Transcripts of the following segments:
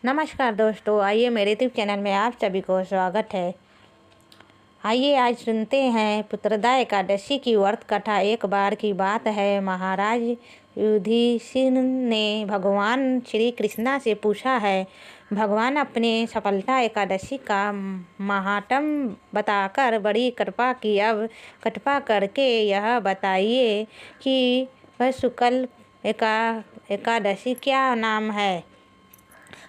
नमस्कार दोस्तों, आइए मेरे यूट्यूब चैनल में आप सभी को स्वागत है। आइए आज सुनते हैं पुत्रदा एकादशी की व्रत कथा। एक बार की बात है, महाराज युधिष्ठिर ने भगवान श्री कृष्णा से पूछा है। भगवान अपने सफलता एकादशी का महात्म बताकर बड़ी कृपा की। अब कृपा करके यह बताइए कि वह शुक्ल एकादशी क्या नाम है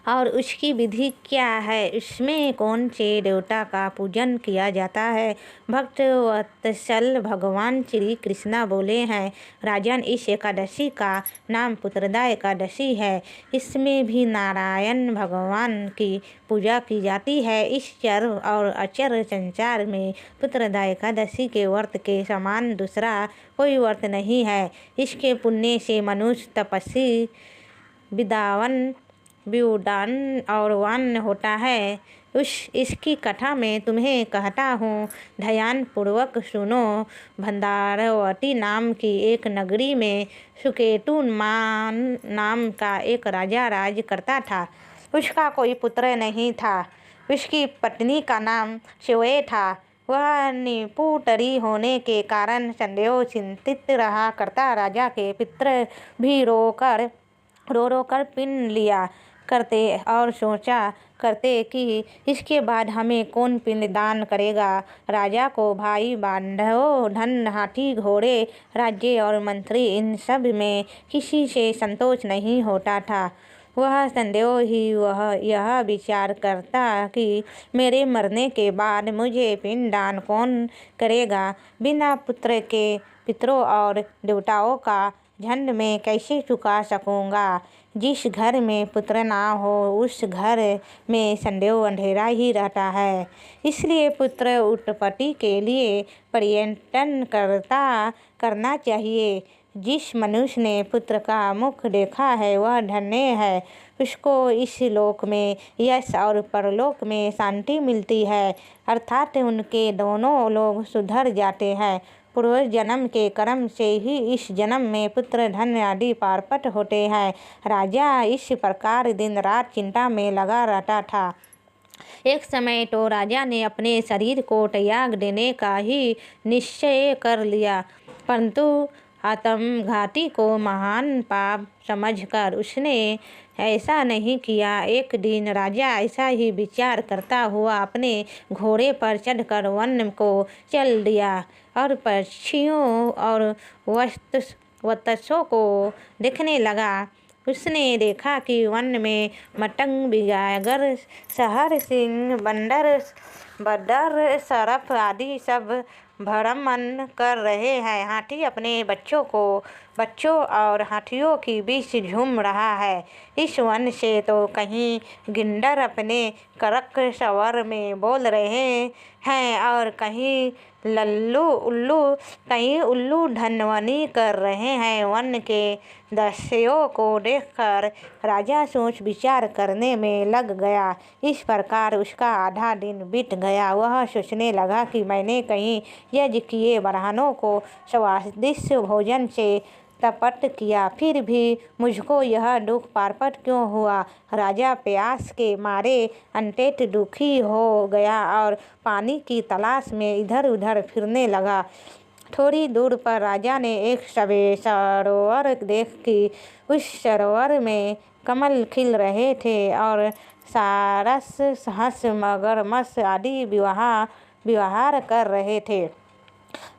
और उसकी विधि क्या है, इसमें कौन से देवता का पूजन किया जाता है। भक्त वत्सल भगवान श्री कृष्णा बोले हैं, राजन, इस एकादशी का नाम पुत्रदा एकादशी है। इसमें भी नारायण भगवान की पूजा की जाती है। इस चर और अचर संसार में पुत्रदा एकादशी के व्रत के समान दूसरा कोई व्रत नहीं है। इसके पुण्य से मनुष्य तपस्वी, विद्वान और वान होता है। इसकी कथा में तुम्हें कहता हूँ, ध्यान पूर्वक सुनो। भंडारवती नाम की एक नगरी में सुकेतु नाम का एक राजा राज करता था। उसका कोई पुत्र नहीं था। उसकी पत्नी का नाम शिवे था। वह निपुटरी होने के कारण संदेह चिंतित रहा करता। राजा के पितर भी रो रो कर पिन लिया करते और सोचा करते कि इसके बाद हमें कौन पिंड दान करेगा। राजा को भाई बांधव, धन, हाथी, घोड़े, राज्य और मंत्री, इन सब में किसी से संतोष नहीं होता था। वह संदेह ही वह यह विचार करता कि मेरे मरने के बाद मुझे पिंड दान कौन करेगा। बिना पुत्र के पितरों और देवताओं का झंड में कैसे चुका सकूँगा। जिस घर में पुत्र ना हो उस घर में संदेह अंधेरा ही रहता है। इसलिए पुत्र उत्पत्ति के लिए प्रयत्न करना चाहिए। जिस मनुष्य ने पुत्र का मुख देखा है वह धन्य है। उसको इस लोक में यश और परलोक में शांति मिलती है, अर्थात उनके दोनों लोग सुधर जाते हैं। पूर्व जन्म के कर्म से ही इस जन्म में पुत्र, धन आदि प्राप्त होते हैं। राजा इस प्रकार दिन रात चिंता में लगा रहता था। एक समय तो राजा ने अपने शरीर को त्याग देने का ही निश्चय कर लिया, परंतु आत्मघाती को महान पाप समझकर उसने ऐसा नहीं किया। एक दिन राजा ऐसा ही विचार करता हुआ अपने घोड़े पर चढ़कर वन को चल दिया और पक्षियों और वत्सों को देखने लगा। उसने देखा कि वन में मटंग, बिगागर, शहर, सिंह, बंदर, सरफ आदि सब भ्रमण कर रहे हैं। हाथी अपने बच्चों और हाथियों के बीच झूम रहा है। इस वन से तो कहीं गिंडर अपने करक स्वर में बोल रहे हैं और कहीं उल्लू ध्वनि कर रहे हैं। वन के दृश्यों को देखकर राजा सोच विचार करने में लग गया। इस प्रकार उसका आधा दिन बीत गया। वह सोचने लगा कि मैंने कहीं यज्ञ किए ब्राह्मणों को स्वादिष्ट भोजन से तपत किया, फिर भी मुझको यह दुख प्राप्त क्यों हुआ। राजा प्यास के मारे अत्यंत दुखी हो गया और पानी की तलाश में इधर उधर फिरने लगा। थोड़ी दूर पर राजा ने एक सरोवर देख कि उस सरोवर में कमल खिल रहे थे और सारस, हंस, मगरमच्छ आदि विहार कर रहे थे।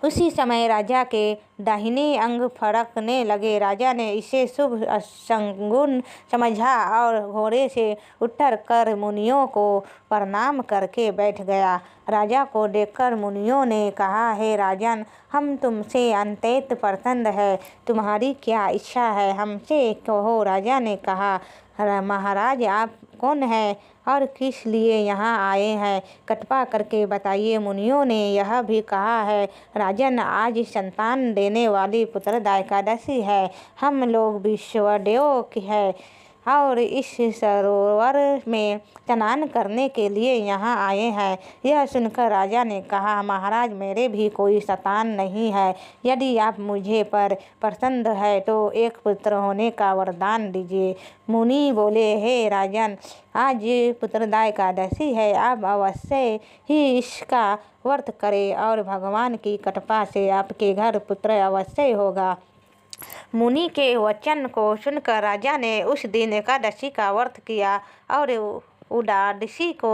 उसी समय राजा के दाहिने अंग फड़कने लगे। राजा ने इसे शुभ संगुण समझा और घोड़े से उतर कर मुनियों को प्रणाम करके बैठ गया। राजा को देखकर मुनियों ने कहा, हे राजन, हम तुमसे अत्यंत प्रसन्न है। तुम्हारी क्या इच्छा है, हमसे कहो। राजा ने कहा, महाराज, आप कौन हैं और किस लिए यहाँ आए हैं, कृपा करके बताइए। मुनियों ने यह भी कहा है, राजन, आज संतान देने वाली पुत्रदा एकादशी है। हम लोग विश्वदेव है और इस सरोवर में स्नान करने के लिए यहाँ आए हैं। यह सुनकर राजा ने कहा, महाराज मेरे भी कोई संतान नहीं है। यदि आप मुझे पर पसंद है तो एक पुत्र होने का वरदान दीजिए। मुनि बोले, हे राजन, आज पुत्रदा एकादशी है, आप अवश्य ही इसका व्रत करें और भगवान की कृपा से आपके घर पुत्र अवश्य होगा। मुनि के वचन को सुनकर राजा ने उस दिन एकादशी का व्रत किया और उदादशी को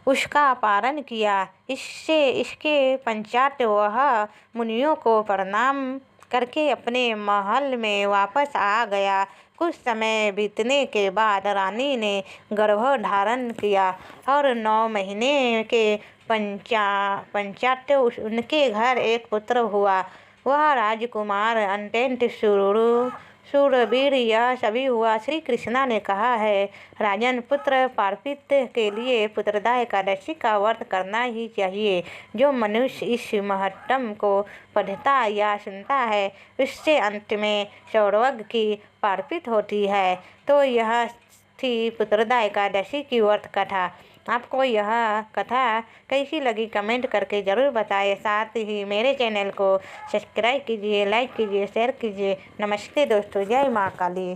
उसका पारण किया। इसके पश्चात वह मुनियों को प्रणाम करके अपने महल में वापस आ गया। कुछ समय बीतने के बाद रानी ने गर्भ धारण किया और 9 महीने के पश्चात उनके घर एक पुत्र हुआ। वह राजकुमार अत्यंत शूरवीर यह सभी हुआ। श्री कृष्णा ने कहा है, राजन, पुत्र प्राप्ति के लिए पुत्रदा एकादशी का व्रत करना ही चाहिए। जो मनुष्य इस महत्म को पढ़ता या सुनता है उससे अंत में सौभाग्य की प्राप्ति होती है। तो यह थी पुत्रदा एकादशी की व्रत कथा। आपको यह कथा कैसी लगी कमेंट करके ज़रूर बताएं। साथ ही मेरे चैनल को सब्सक्राइब कीजिए, लाइक कीजिए, शेयर कीजिए। नमस्ते दोस्तों, जय माँ काली।